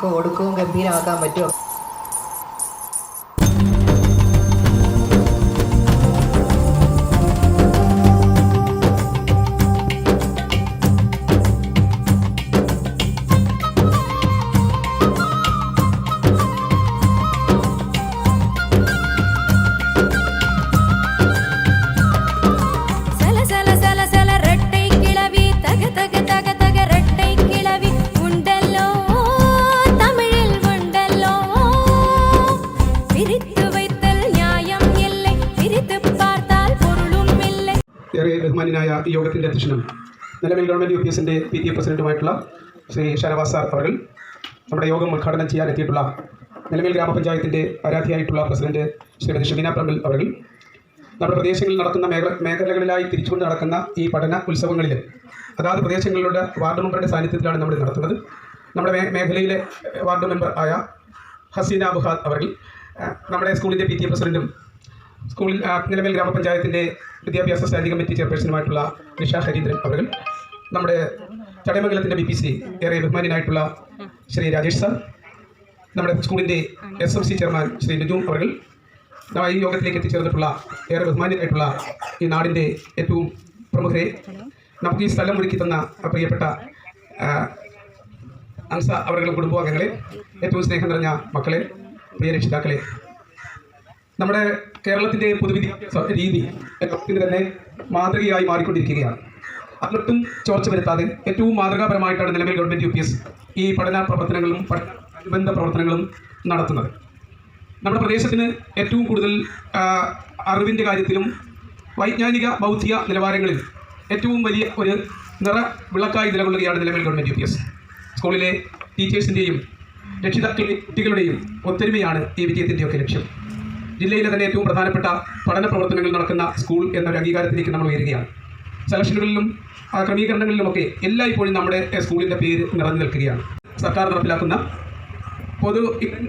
നമുക്ക് ഒടുക്കവും ഗംഭീരമാക്കാൻ പറ്റുമോ? ഏറെ ബഹുമാന്യനായ ഈ യോഗത്തിൻ്റെ അധ്യക്ഷനും നിലവിൽ ഗവൺമെൻറ് UPSൻ്റെ PTA പ്രസിഡന്റുമായിട്ടുള്ള ശ്രീ ഷനവാസ് സാർ അവർ, നമ്മുടെ യോഗം ഉദ്ഘാടനം ചെയ്യാനെത്തിയിട്ടുള്ള നിലവിൽ ഗ്രാമപഞ്ചായത്തിൻ്റെ ആരാധ്യയായിട്ടുള്ള പ്രസിഡന്റ് ശ്രീമതി ഷമീന പ്രമിൽ അവർ, നമ്മുടെ പ്രദേശങ്ങളിൽ നടക്കുന്ന മേഖലകളിലായി തിരിച്ചുകൊണ്ട് നടക്കുന്ന ഈ പഠന ഉത്സവങ്ങളിൽ അതാത് പ്രദേശങ്ങളിലുള്ള വാർഡ് മെമ്പറുടെ സാന്നിധ്യത്തിലാണ് നമ്മൾ നടത്തുന്നത്. നമ്മുടെ മേഖലയിലെ വാർഡ് മെമ്പർ ആയ ഹസീന ബുഹാദ് അവർ, നമ്മുടെ സ്കൂളിൻ്റെ PTA പ്രസിഡന്റും സ്കൂളിൽ നിലവിൽ ഗ്രാമപഞ്ചായത്തിൻ്റെ വിദ്യാഭ്യാസ സ്റ്റാൻഡിംഗ് കമ്മിറ്റി ചെയർപേഴ്സണുമായിട്ടുള്ള നിഷ ഹരീന്ദ്രൻ അവർ, നമ്മുടെ ചടയമംഗലത്തിൻ്റെ BPC ഏറെ ബഹുമാന്യനായിട്ടുള്ള ശ്രീ രാജേഷ് സാർ, നമ്മുടെ സ്കൂളിൻ്റെ SMC ചെയർമാൻ ശ്രീ ബിജു അവർ, ഈ യോഗത്തിലേക്ക് എത്തിച്ചേർന്നിട്ടുള്ള ഏറെ ബഹുമാന്യനായിട്ടുള്ള ഈ നാടിൻ്റെ ഏറ്റവും പ്രമുഖരെ, നമുക്ക് ഈ സ്ഥലം ഒരുക്കി തന്ന പ്രിയപ്പെട്ട അൻസ അവരുടെ കുടുംബാംഗങ്ങളെ, ഏറ്റവും സ്നേഹം നിറഞ്ഞ മക്കളെ, പ്രിയ രക്ഷിതാക്കളെ, നമ്മുടെ കേരളത്തിൻ്റെ പൊതുവിദ്യാഭ്യാസ രീതി ലോകത്തിന് തന്നെ മാതൃകയായി മാറിക്കൊണ്ടിരിക്കുകയാണ്. അതിലൊട്ടും ചോർച്ച വരുത്താതെ ഏറ്റവും മാതൃകാപരമായിട്ടാണ് നിലവിൽ ഗവൺമെൻറ് UPS ഈ പഠന പ്രവർത്തനങ്ങളും അനുബന്ധ പ്രവർത്തനങ്ങളും നടത്തുന്നത്. നമ്മുടെ പ്രദേശത്തിന് ഏറ്റവും കൂടുതൽ അറിവിൻ്റെ കാര്യത്തിലും വൈജ്ഞാനിക ബൗദ്ധിക നിലവാരങ്ങളിൽ ഏറ്റവും വലിയ ഒരു വിളക്കായി നിലകൊള്ളുകയാണ് നിലവിൽ ഗവൺമെൻറ് UPS. സ്കൂളിലെ ടീച്ചേഴ്സിൻ്റെയും കുട്ടികളുടെയും ഒത്തൊരുമയാണ് ഈ വിജയത്തിൻ്റെയൊക്കെ ലക്ഷ്യം. ജില്ലയിലെ തന്നെ ഏറ്റവും പ്രധാനപ്പെട്ട പഠന പ്രവർത്തനങ്ങൾ നടക്കുന്ന സ്കൂൾ എന്നൊരു അംഗീകാരത്തിലേക്ക് നമ്മൾ ഉയരുകയാണ്. സെലക്ഷനുകളിലും ക്രമീകരണങ്ങളിലുമൊക്കെ എല്ലായ്പ്പോഴും നമ്മുടെ സ്കൂളിൻ്റെ പേര് നിറഞ്ഞു നിൽക്കുകയാണ്. സർക്കാർ നടപ്പിലാക്കുന്ന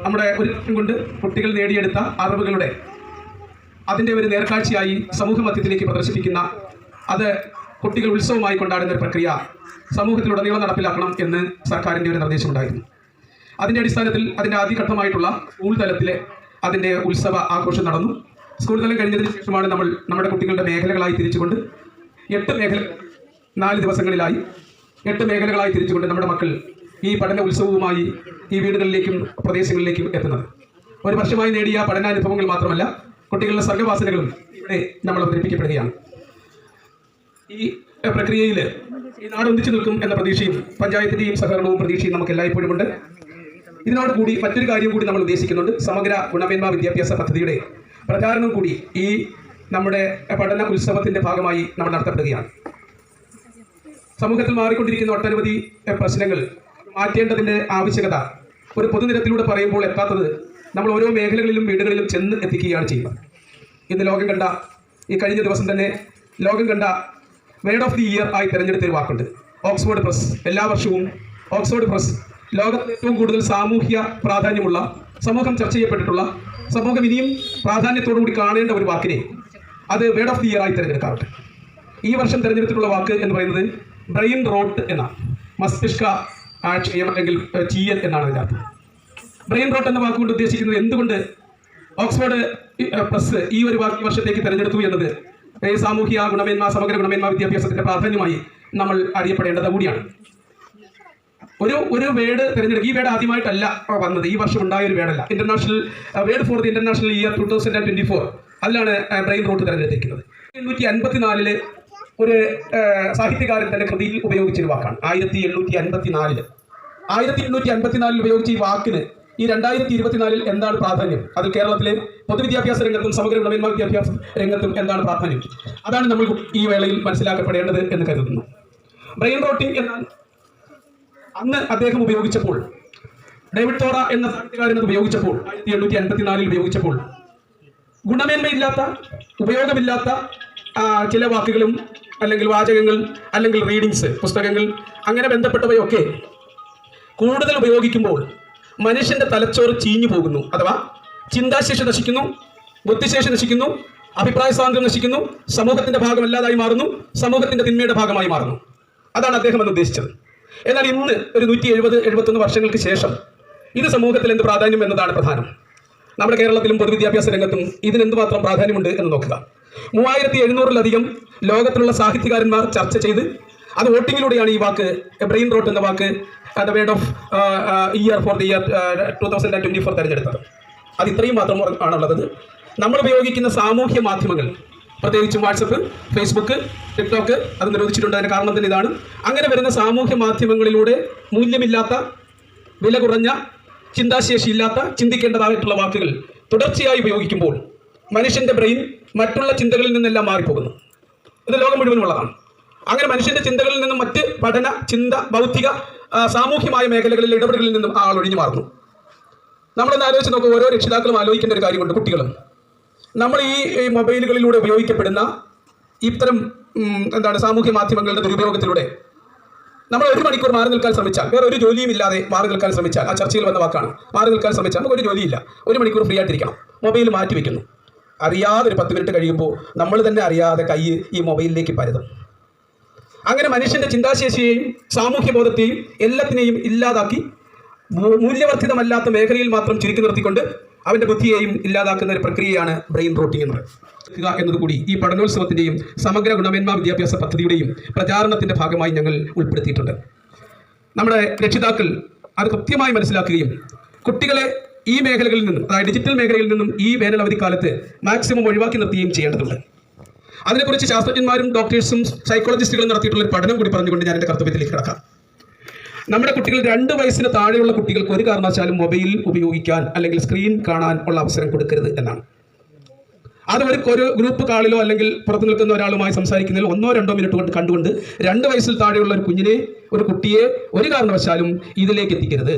നമ്മുടെ ഒരു ലക്ഷ്യം കൊണ്ട് കുട്ടികൾ നേടിയെടുത്ത അറിവുകളുടെ അതിൻ്റെ ഒരു നേർക്കാഴ്ചയായി സമൂഹ മധ്യത്തിലേക്ക് പ്രദർശിപ്പിക്കുന്ന, അത് കുട്ടികൾ ഉത്സവമായി കൊണ്ടാടുന്ന ഒരു പ്രക്രിയ സമൂഹത്തിലുടനീളം നടപ്പിലാക്കണം എന്ന് സർക്കാരിൻ്റെ ഒരു നിർദ്ദേശമുണ്ടായിരുന്നു. അതിൻ്റെ അടിസ്ഥാനത്തിൽ അതിൻ്റെ ആദ്യഘട്ടമായിട്ടുള്ള സ്കൂൾ തലത്തിലെ അതിൻ്റെ ഉത്സവ ആഘോഷം നടന്നു. സ്കൂൾ തലം കഴിഞ്ഞതിന് ശേഷമാണ് നമ്മൾ നമ്മുടെ കുട്ടികളുടെ മേഖലകളായി തിരിച്ചുകൊണ്ട് 4 ദിവസങ്ങളിലായി 8 മേഖലകളായി തിരിച്ചുകൊണ്ട് നമ്മുടെ മക്കൾ ഈ പഠന ഉത്സവവുമായി ഈ വീടുകളിലേക്കും പ്രദേശങ്ങളിലേക്കും എത്തുന്നത്. ഒരു വർഷമായി നേടിയ പഠനാനുഭവങ്ങൾ മാത്രമല്ല, കുട്ടികളുടെ സർഗ്ഗവാസനകളും ഇവിടെ നമ്മൾ അവതരിപ്പിക്കപ്പെടുകയാണ്. ഈ പ്രക്രിയയിൽ ഈ നാട് ഒന്നിച്ചു നിൽക്കും എന്ന പ്രതീക്ഷയും പഞ്ചായത്തിൻ്റെയും സഹകരണവും പ്രതീക്ഷയും നമുക്ക് എല്ലായ്പ്പോഴും ഉണ്ട്. ഇതിനോടുകൂടി മറ്റൊരു കാര്യം കൂടി നമ്മൾ ഉദ്ദേശിക്കുന്നുണ്ട്. സമഗ്ര ഗുണമേന്മ വിദ്യാഭ്യാസ പദ്ധതിയുടെ പ്രചാരണം കൂടി ഈ നമ്മുടെ പഠന ഉത്സവത്തിൻ്റെ ഭാഗമായി നമ്മൾ നടത്തപ്പെടുകയാണ്. സമൂഹത്തിൽ മാറിക്കൊണ്ടിരിക്കുന്ന ഒട്ടനവധി പ്രശ്നങ്ങൾ മാറ്റേണ്ടതിൻ്റെ ആവശ്യകത ഒരു പൊതുനിരത്തിലൂടെ പറയുമ്പോൾ എത്താത്തത് നമ്മൾ ഓരോ മേഖലകളിലും വീടുകളിലും ചെന്ന് എത്തിക്കുകയാണ് ചെയ്യുന്നത്. ഇന്ന് ഈ കഴിഞ്ഞ ദിവസം തന്നെ ലോകം കണ്ട വേർഡ് ഓഫ് ദി ഇയർ ആയി തിരഞ്ഞെടുത്തൊരു വാക്കുണ്ട്, ഓക്സ്ഫോർഡ് പ്രസ്. എല്ലാ വർഷവും ഓക്സ്ഫോർഡ് പ്രസ് ലോകത്തിൽ ഏറ്റവും കൂടുതൽ സാമൂഹ്യ പ്രാധാന്യമുള്ള, സമൂഹം ചർച്ച ചെയ്യപ്പെട്ടിട്ടുള്ള, സമൂഹം ഇനിയും പ്രാധാന്യത്തോടുകൂടി കാണേണ്ട ഒരു വാക്കിനെ അത് വേർഡ് ഓഫ് ദി ഇയർ ആയി തിരഞ്ഞെടുക്കാറുണ്ട്. ഈ വർഷം തിരഞ്ഞെടുത്തിട്ടുള്ള വാക്ക് എന്ന് പറയുന്നത് ബ്രെയിൻ റോട്ട് എന്നാണ്. മസ്തിഷ്ക ക്ഷയം അല്ലെങ്കിൽ ചീയൽ എന്നാണ് അതിൻ്റെ അർത്ഥം. ബ്രെയിൻ റോട്ട് എന്ന വാക്കുകൊണ്ട് ഉദ്ദേശിക്കുന്നത് എന്തുകൊണ്ട് ഓക്സ്ഫോർഡ് പ്രസ് ഈ ഒരു വർഷത്തേക്ക് തിരഞ്ഞെടുത്തു എന്നത് സാമൂഹ്യ ഗുണമേന്മ, സമഗ്ര ഗുണമേന്മ വിദ്യാഭ്യാസത്തിൻ്റെ പ്രാധാന്യമായി നമ്മൾ അറിയപ്പെടേണ്ടത് കൂടിയാണ്. ഒരു വേർഡ് തിരഞ്ഞെടുക്കുക. ഈ വേർഡ് ആദ്യമായിട്ടല്ല വന്നത്, ഈ വർഷം ഉണ്ടായ ഒരു വേർഡല്ല. International word for the international year 2024 അതിലാണ് ബ്രെയിൻ റോട്ട് തിരഞ്ഞെടുത്തിരിക്കുന്നത്. 1854 ഒരു സാഹിത്യകാരൻ തന്റെ കൃതിയിൽ ഉപയോഗിച്ചൊരു വാക്കാണ്. 1854 ഉപയോഗിച്ച ഈ വാക്കിന് ഈ 2024 എന്താണ് പ്രാധാന്യം? അതിൽ കേരളത്തിലെ പൊതുവിദ്യാഭ്യാസ രംഗത്തും സമഗ്ര ഗുണമേന്മ വിദ്യാഭ്യാസ രംഗത്തും എന്താണ് പ്രാധാന്യം? അതാണ് നമ്മൾ ഈ വേളയിൽ മനസ്സിലാക്കപ്പെടേണ്ടത് എന്ന് കരുതുന്നു. ബ്രെയിൻ റോട്ടിംഗ് എന്നാൽ അന്ന് അദ്ദേഹം ഉപയോഗിച്ചപ്പോൾ, ഡേവിഡ് തോറ എന്ന സാഹിത്യകാരൻ അത് ഉപയോഗിച്ചപ്പോൾ, 1854 ഉപയോഗിച്ചപ്പോൾ ഗുണമേന്മയില്ലാത്ത, ഉപയോഗമില്ലാത്ത ചില വാക്കുകളും അല്ലെങ്കിൽ വാചകങ്ങൾ അല്ലെങ്കിൽ റീഡിങ്സ്, പുസ്തകങ്ങൾ അങ്ങനെ ബന്ധപ്പെട്ടവയൊക്കെ കൂടുതൽ ഉപയോഗിക്കുമ്പോൾ മനുഷ്യന്റെ തലച്ചോറ് ചീഞ്ഞു പോകുന്നു. അഥവാ ചിന്താശേഷി നശിക്കുന്നു, ബുദ്ധിശേഷി നശിക്കുന്നു, അഭിപ്രായ സ്വാതന്ത്ര്യം നശിക്കുന്നു, സമൂഹത്തിന്റെ ഭാഗമല്ലാതായി മാറുന്നു, സമൂഹത്തിന്റെ തിന്മയുടെ ഭാഗമായി മാറുന്നു. അതാണ് അദ്ദേഹം എന്ന് ഉദ്ദേശിച്ചത്. എന്നാൽ ഇന്ന് ഒരു 170-71 വർഷങ്ങൾക്ക് ശേഷം ഇത് സമൂഹത്തിൽ എന്ത് പ്രാധാന്യം എന്നതാണ് പ്രധാനം. നമ്മുടെ കേരളത്തിലും പൊതുവിദ്യാഭ്യാസ രംഗത്തും ഇതിനെന്തുമാത്രം പ്രാധാന്യമുണ്ട് എന്ന് നോക്കുക. 3700-ലധികം ലോകത്തിലുള്ള സാഹിത്യകാരന്മാർ ചർച്ച ചെയ്ത് അത് വോട്ടിങ്ങിലൂടെയാണ് ഈ വാക്ക് ബ്രെയിൻ റോട്ട് എന്ന വാക്ക് the word of year for the year 2024 തിരഞ്ഞെടുത്തത്. അത് ഇത്രയും മാത്രം ആണുള്ളത്. നമ്മൾ ഉപയോഗിക്കുന്ന സാമൂഹ്യ മാധ്യമങ്ങൾ, പ്രത്യേകിച്ചും വാട്സപ്പ്, ഫേസ്ബുക്ക്, ടിക്ടോക്ക്, അത് നിരോധിച്ചിട്ടുണ്ട്. അതിൻ്റെ കാരണം തന്നെ ഇതാണ്. അങ്ങനെ വരുന്ന സാമൂഹ്യ മാധ്യമങ്ങളിലൂടെ മൂല്യമില്ലാത്ത, വില കുറഞ്ഞ, ചിന്താശേഷിയില്ലാത്ത, ചിന്തിക്കേണ്ടതായിട്ടുള്ള വാക്കുകൾ തുടർച്ചയായി ഉപയോഗിക്കുമ്പോൾ മനുഷ്യൻ്റെ ബ്രെയിൻ മറ്റുള്ള ചിന്തകളിൽ നിന്നെല്ലാം മാറിപ്പോകുന്നു. ഇത് ലോകം മുഴുവനുള്ളതാണ്. അങ്ങനെ മനുഷ്യൻ്റെ ചിന്തകളിൽ നിന്നും മറ്റ് പഠന, ചിന്ത, ബൗദ്ധിക, സാമൂഹ്യമായ മേഖലകളിലെ ഇടപെടലിൽ നിന്നും ആൾ ഒഴിഞ്ഞു മാറുന്നു. നമ്മളൊന്ന് ആലോചിച്ച് നോക്കുക. ഓരോ രക്ഷിതാക്കളും ആലോചിക്കേണ്ട ഒരു കാര്യമുണ്ട്. കുട്ടികളും നമ്മൾ ഈ മൊബൈലുകളിലൂടെ ഉപയോഗിക്കപ്പെടുന്ന ഇത്തരം സാമൂഹ്യ മാധ്യമങ്ങളുടെ ദുരുപയോഗത്തിലൂടെ നമ്മൾ 1 മണിക്കൂർ മാറി നിൽക്കാൻ ശ്രമിച്ചാൽ, വേറെ ഒരു ജോലിയും ഇല്ലാതെ മാറി നിൽക്കാൻ ശ്രമിച്ചാൽ, ആ ചർച്ചയിൽ വന്ന വാക്കാണ്, മാറി നിൽക്കാൻ ശ്രമിച്ചാൽ നമുക്ക് ഒരു ജോലിയില്ല, 1 മണിക്കൂർ ഫ്രീ ആയിട്ടിരിക്കണം, മൊബൈൽ മാറ്റി വയ്ക്കുന്നു. അറിയാതെ ഒരു 10 മിനിറ്റ് കഴിയുമ്പോൾ നമ്മൾ തന്നെ അറിയാതെ കൈ ഈ മൊബൈലിലേക്ക് പരതും. അങ്ങനെ മനുഷ്യൻ്റെ ചിന്താശേഷിയെയും സാമൂഹ്യ ബോധത്തെയും എല്ലാത്തിനെയും ഇല്ലാതാക്കി മൂല്യവർദ്ധിതമല്ലാത്ത മേഖലയിൽ മാത്രം ചുരുക്കി നിർത്തിക്കൊണ്ട് അവൻ്റെ ബുദ്ധിയെയും ഇല്ലാതാക്കുന്ന ഒരു പ്രക്രിയയാണ് ബ്രെയിൻ റോട്ടിംഗ് എന്നതുകൂടി ഈ പഠനോത്സവത്തിൻ്റെയും സമഗ്ര ഗുണമേന്മ വിദ്യാഭ്യാസ പദ്ധതിയുടെയും പ്രചാരണത്തിൻ്റെ ഭാഗമായി ഞങ്ങൾ ഉൾപ്പെടുത്തിയിട്ടുണ്ട്. നമ്മുടെ രക്ഷിതാക്കൾ അത് കൃത്യമായി മനസ്സിലാക്കുകയും കുട്ടികളെ ഈ മേഖലകളിൽ നിന്നും, അതായത് ഡിജിറ്റൽ മേഖലയിൽ നിന്നും ഈ വേനൽ അവധിക്കാലത്ത് മാക്സിമം ഒഴിവാക്കി നിർത്തുകയും ചെയ്യേണ്ടതുണ്ട്. അതിനെക്കുറിച്ച് ശാസ്ത്രജ്ഞന്മാരും ഡോക്ടേഴ്സും സൈക്കോളജിസ്റ്റുകളും നടത്തിയിട്ടുള്ള ഒരു പഠനം കൂടി പറഞ്ഞുകൊണ്ട് ഞാൻ എൻ്റെ കർത്തവ്യത്തിലേക്ക് കിടക്കാം. നമ്മുടെ കുട്ടികൾ 2 വയസ്സിന് താഴെയുള്ള കുട്ടികൾക്ക് ഒരു കാരണവശാലും മൊബൈൽ ഉപയോഗിക്കാൻ അല്ലെങ്കിൽ സ്ക്രീൻ കാണാൻ ഉള്ള അവസരം കൊടുക്കരുത് എന്നാണ്. അത് ഒരു ഗ്രൂപ്പ് കാളിലോ അല്ലെങ്കിൽ പുറത്തു നിൽക്കുന്ന ഒരാളുമായി സംസാരിക്കുന്നതിൽ 1-2 മിനിറ്റ് കൊണ്ട് കണ്ടുകൊണ്ട് 2 വയസ്സിൽ താഴെയുള്ള ഒരു കുട്ടിയെ ഒരു കാരണവശാലും ഇതിലേക്ക് എത്തിക്കരുത്.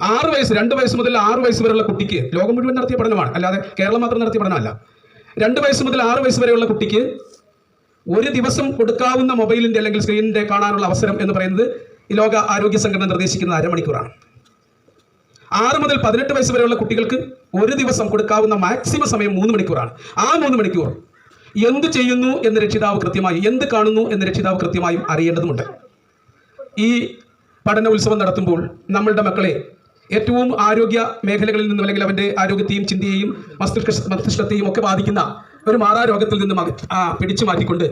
2 വയസ്സ് മുതൽ 6 വയസ്സ് വരെയുള്ള കുട്ടിക്ക്, ലോകം മുഴുവൻ നടത്തിയ പഠനമാണ്, അല്ലാതെ കേരളം മാത്രം നടത്തിയ പഠനമല്ല, 2 വയസ്സ് മുതൽ 6 വയസ്സ് വരെയുള്ള കുട്ടിക്ക് ഒരു ദിവസം കൊടുക്കാവുന്ന മൊബൈലിൻ്റെ അല്ലെങ്കിൽ സ്ക്രീനിൻ്റെ കാണാനുള്ള അവസരം എന്ന് പറയുന്നത് ഈ ലോക ആരോഗ്യ സംഘടന നിർദ്ദേശിക്കുന്നത് 1/2 മണിക്കൂറാണ്. 6 മുതൽ 18 വയസ്സ് വരെയുള്ള കുട്ടികൾക്ക് ഒരു ദിവസം കൊടുക്കാവുന്ന മാക്സിമം സമയം 3 മണിക്കൂറാണ്. ആ 3 മണിക്കൂർ എന്ത് ചെയ്യുന്നു എന്ന് രക്ഷിതാവ് കൃത്യമായി, എന്ത് കാണുന്നു എന്ന് രക്ഷിതാവ് കൃത്യമായും അറിയേണ്ടതുണ്ട്. ഈ പഠന ഉത്സവം നടത്തുമ്പോൾ നമ്മളുടെ മക്കളെ ഏറ്റവും ആരോഗ്യ മേഖലകളിൽ നിന്നും, അല്ലെങ്കിൽ അവൻ്റെ ആരോഗ്യത്തെയും ചിന്തയെയും മസ്തിഷ്കത്തെയും ഒക്കെ ബാധിക്കുന്ന ഒരു മാറാരോഗത്തിൽ നിന്നും പിടിച്ചു മാറ്റിക്കൊണ്ട്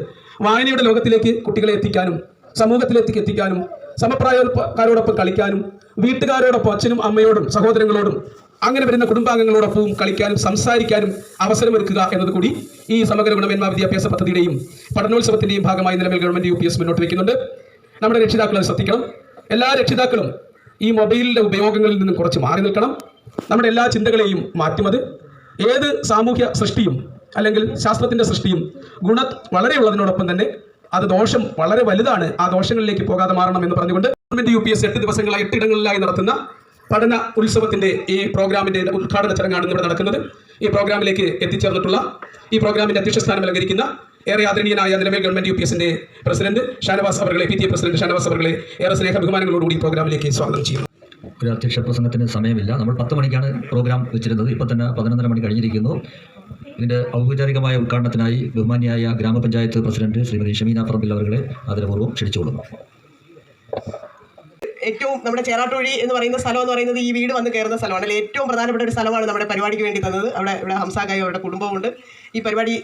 വായനയുടെ ലോകത്തിലേക്ക് കുട്ടികളെ എത്തിക്കാനും, സമൂഹത്തിലേക്ക് എത്തിക്കാനും, സമപ്രായക്കാരോടൊപ്പം കളിക്കാനും, വീട്ടുകാരോടൊപ്പം അച്ഛനും അമ്മയോടും സഹോദരങ്ങളോടും അങ്ങനെ വരുന്ന കുടുംബാംഗങ്ങളോടൊപ്പവും കളിക്കാനും സംസാരിക്കാനും അവസരമൊരുക്കുക എന്നതുകൂടി ഈ സമഗ്ര ഗുണമേന്മ വിദ്യാഭ്യാസ പദ്ധതിയുടെയും പഠനോത്സവത്തിൻ്റെയും ഭാഗമായി നിലവിൽ ഗവൺമെൻറ് UPS മുന്നോട്ട് വയ്ക്കുന്നുണ്ട്. നമ്മുടെ രക്ഷിതാക്കൾ അത് ശ്രദ്ധിക്കണം. എല്ലാ രക്ഷിതാക്കളും ഈ മൊബൈലിൻ്റെ ഉപയോഗങ്ങളിൽ നിന്നും കുറച്ച് മാറി നിൽക്കണം. നമ്മുടെ എല്ലാ ചിന്തകളെയും മാറ്റുമത്. ഏത് സാമൂഹ്യ സൃഷ്ടിയും അല്ലെങ്കിൽ ശാസ്ത്രത്തിൻ്റെ സൃഷ്ടിയും വളരെ ഉള്ളതിനോടൊപ്പം തന്നെ അത് ദോഷം വളരെ വലുതാണ്. ആ ദോഷങ്ങളിലേക്ക് പോകാതെ മാറണം എന്ന് പറഞ്ഞുകൊണ്ട് ഗവൺമെൻറ് UPS 8 ദിവസങ്ങളായി 8 ഇടങ്ങളിലായി നടത്തുന്ന പഠന ഉത്സവത്തിൻ്റെ ഈ പ്രോഗ്രാമിൻ്റെ ഉദ്ഘാടന ചടങ്ങാണ് ഇവിടെ നടക്കുന്നത്. ഈ പ്രോഗ്രാമിലേക്ക് എത്തിച്ചേർന്നിട്ടുള്ള, ഈ പ്രോഗ്രാമിൻ്റെ അധ്യക്ഷസ്ഥാനം അലങ്കരിക്കുന്ന ഏറെ ആദരണീയനായ നിലവിൽ ഗവൺമെൻറ് UPSൻ്റെ പ്രസിഡന്റ് ഷാനവാസ് അവர்களെ, PTA പ്രസിഡന്റ് ഷാനവാസ് അവர்களെ ഏറെ സ്നേഹ ബഹുമാനങ്ങളോടുകൂടി പ്രോഗ്രാമിലേക്ക് സ്വാഗതം ചെയ്യുന്നു. ഒരു അധ്യക്ഷ പ്രസംഗത്തിന് സമയമില്ല. നമ്മൾ 10 മണിക്കാണ് പ്രോഗ്രാം വെച്ചിരുന്നത്. ഇപ്പോൾ തന്നെ 11:30 മണി കഴിഞ്ഞിരിക്കുന്നു. ഇതിൻ്റെ ഔപചാരികമായ ഉദ്ഘാടനത്തിനായി ബഹുമാനിയായ ഗ്രാമപഞ്ചായത്ത് പ്രസിഡന്റ് ശ്രീമതി ഷമീന പറമ്പിൽ അവരെ ആദരപൂർവ്വം ക്ഷണിച്ചുകൊള്ളുന്നു. ഏറ്റവും നമ്മുടെ ചേറാട്ടുവഴി എന്ന് പറയുന്ന സ്ഥലം എന്ന് പറയുന്നത് ഈ വീട് വന്ന് കയറുന്ന സ്ഥലമാണ്. അല്ലെങ്കിൽ ഏറ്റവും പ്രധാനപ്പെട്ട ഒരു സ്ഥലമാണ് നമ്മുടെ പരിപാടിക്ക് വേണ്ടി തന്നത്. ഇവിടെ ഹംസാക്കായും അവരുടെ കുടുംബമുണ്ട്. ഈ പരിപാടി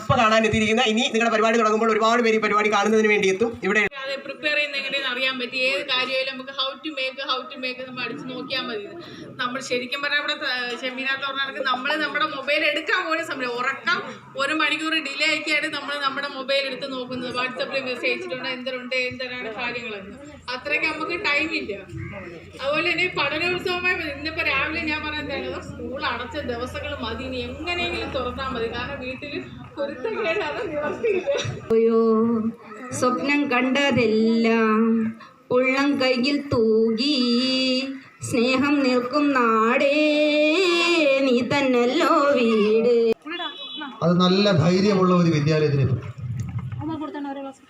ഇപ്പോൾ കാണാൻ എത്തിയിരിക്കുന്ന, ഇനി നിങ്ങളുടെ പരിപാടി തുടങ്ങുമ്പോൾ ഒരുപാട് പേര് ഈ പരിപാടി കാണുന്നതിന് വേണ്ടി എത്തും. ഇവിടെ പ്രിപ്പയർ ചെയ്യുന്ന എങ്ങനെയെന്ന് അറിയാൻ പറ്റി. ഏത് കാര്യമായാലും നമുക്ക് ഹൗ ടു മേക്ക് നമ്മൾ അടിച്ച് നോക്കിയാൽ മതി. നമ്മൾ ശരിക്കും പറഞ്ഞാൽ ഇവിടെ ഷെമീനത്ത് പറഞ്ഞാൽ നമ്മൾ നമ്മുടെ മൊബൈൽ എടുക്കാൻ പോലും സമയം, ഉറക്കം 1 മണിക്കൂർ ഡിലേ ആക്കിയാണ് നമ്മൾ നമ്മുടെ മൊബൈൽ എടുത്ത് നോക്കുന്നത്. വാട്സപ്പിൽ മെസ്സേജ് അയച്ചിട്ടുണ്ട്, എന്താണ് കാര്യങ്ങളെന്ന്. അത്രയ്ക്ക് നമുക്ക് ടൈമില്ല. അതുപോലെ തന്നെ പഠനോത്സവമായി ഇന്നിപ്പോൾ രാവിലെ ഞാൻ പറയുന്നത് സ്കൂൾ അടച്ച ദിവസങ്ങൾ മതി, ഇനി എങ്ങനെയെങ്കിലും തുറന്നാൽ മതി. കാരണം വീട്ടിൽ കുരുത്തക്കേട് അത് നിവർത്തിയില്ല. സ്വപ്നം കണ്ടതെല്ലാം ഉള്ളം കയ്യിൽ തൂകി, സ്നേഹം നിൽക്കും നാടേ നീ തന്നല്ലോ വീട്. അത് നല്ല ധൈര്യമുള്ള ഒരു വിദ്യാലയത്തിന്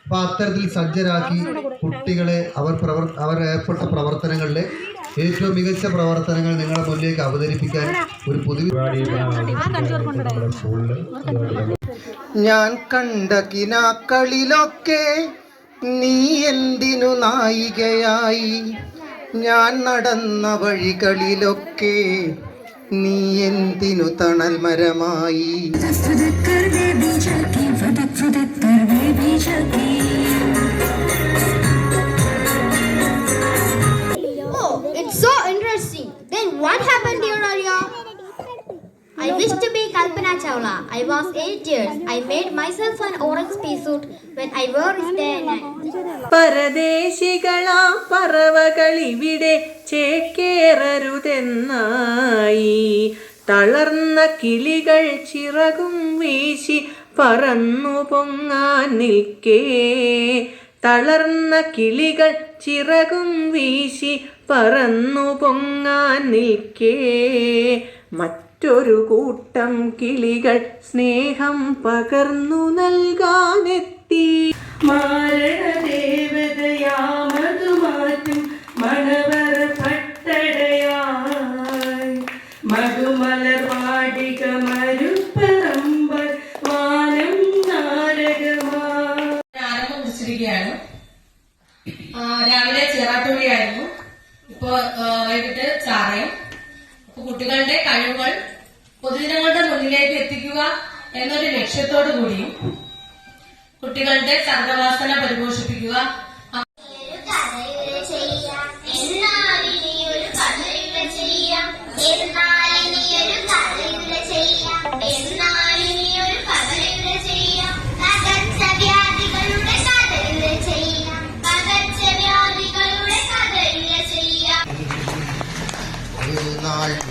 അപ്പോൾ അത്തരത്തിൽ സജ്ജരാക്കി കുട്ടികളെ അവർ ഏർപ്പെട്ട പ്രവർത്തനങ്ങളിലെ ഏറ്റവും മികച്ച പ്രവർത്തനങ്ങൾ നിങ്ങളുടെ മുന്നിലേക്ക് അവതരിപ്പിക്കാൻ ഒരു ഞാൻ കണ്ട കിനാക്കളിലൊക്കെ നീ എന്തിനു നായികയായി, ഞാൻ നടന്ന വഴികളിലൊക്കെ നീ എന്തിനു തണൽ മരമായി. Oh, it's so interesting. Then what happened, dear Arya? I wish to be Kalpana Chawla. I was 8 years. I made myself an orange spacesuit when I wore it day and night. പരദേശികളാ പറവകളിവിടെ ചേക്കേറരുതെന്നായി. തളർന്ന കിളികൾ ചിറകും വീശി പറന്നു പൊങ്ങാൻ നിൽക്കേ. തളർന്ന കിളികൾ ചിറകും വീശി പറന്നു പൊങ്ങാൻ നിൽക്കേ. മറ്റൊരു കൂട്ടം കിളികൾ സ്നേഹം പകർന്നു നൽകാനെത്തി. മാരണദേവതയാമതു മാറ്റും മണവർ പട്ടടയായി. മധുമലർ വാടിക മരുപ്പറമ്പർ വാനം നാരകമായി. ആരംഭം കുറിച്ചിരിക്കുകയാണ്. രാവിലെ ചേറാട്ടുള്ളിയായിരുന്നു, ഇപ്പോൾ വൈകിട്ട് ചാറയും. കുട്ടികളുടെ കഴിവുകൾ പൊതുജനങ്ങളുടെ മുന്നിലേക്ക് എത്തിക്കുക എന്നൊരു ലക്ഷ്യത്തോടു കൂടിയും കുട്ടികളുടെ സർഗവാസന പരിപോഷിപ്പിക്കുക.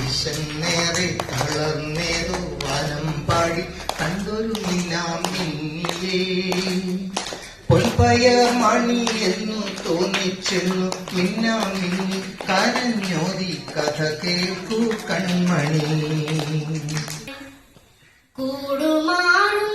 വിശന്നേറെ തളർന്നേതോ വനം പാടി കണ്ടൊരു നിലാം മിന്നിലേ. പൊൽപ്പയർ മണി എന്നു തോന്നിച്ചെന്നു മിന്നാമിന്നി കരഞ്ഞോതി കഥ കേൾക്കൂ കൺമണി. കൂടുമാറു